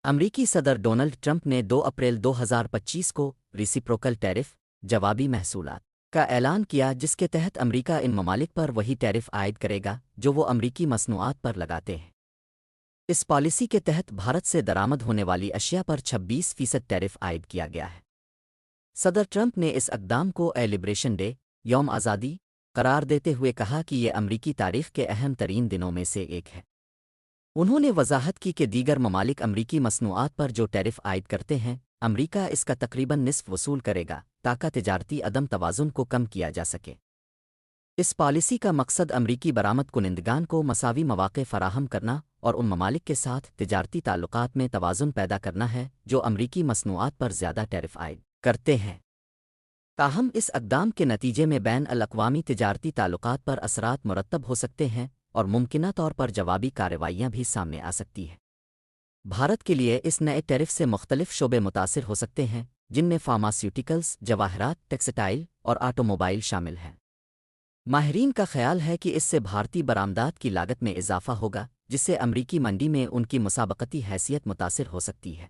امریکی صدر Donald Trump نے 2 اپریل 2025 کو ریسیپروکل ٹیرف جوابی محصولات کا اعلان کیا، جس کے تحت امریکہ ان ممالک پر وہی ٹیرف عائد کرے گا جو وہ امریکی مصنوعات پر لگاتے ہیں۔ اس پالیسی کے تحت بھارت سے درآمد ہونے والی اشیاء پر 26% ٹیرف عائد کیا گیا ہے۔ صدر ٹرمپ نے اس اقدام کو لبریشن ڈے، یوم آزادی، قرار دیتے ہوئے کہا کہ یہ امریکی تاریخ کے اہم ترین دنوں میں سے ایک ہے۔ انہوں نے وضاحت کی کہ دیگر ممالک امریکی مصنوعات پر جو ٹیرف عائد کرتے ہیں، امریکہ اس کا تقریباً نصف وصول کرے گا تاکہ تجارتی عدم توازن کو کم کیا جا سکے۔ اس پالیسی کا مقصد امریکی برآمد کنندگان کو مساوی مواقع فراہم کرنا اور ان ممالک کے ساتھ تجارتی تعلقات میں توازن پیدا کرنا ہے جو امریکی مصنوعات پر زیادہ ٹیرف عائد کرتے ہیں۔ تاہم اس اقدام کے نتیجے میں بین الاقوامی تجارتی تعلقات پر اثرات مرتب ہو سکتے ہیں اور ممکنہ طور پر جوابی کارروائیاں بھی سامنے آ سکتی ہیں۔ بھارت کے لیے اس نئے ٹیرف سے مختلف شعبے متاثر ہو سکتے ہیں، جن میں فارماسیوٹیکلز، جواہرات، ٹیکسٹائل اور آٹو موبائل شامل ہیں۔ ماہرین کا خیال ہے کہ اس سے بھارتی برآمدات کی لاگت میں اضافہ ہوگا، جس سے امریکی منڈی میں ان کی مسابقتی حیثیت متاثر ہو سکتی ہے۔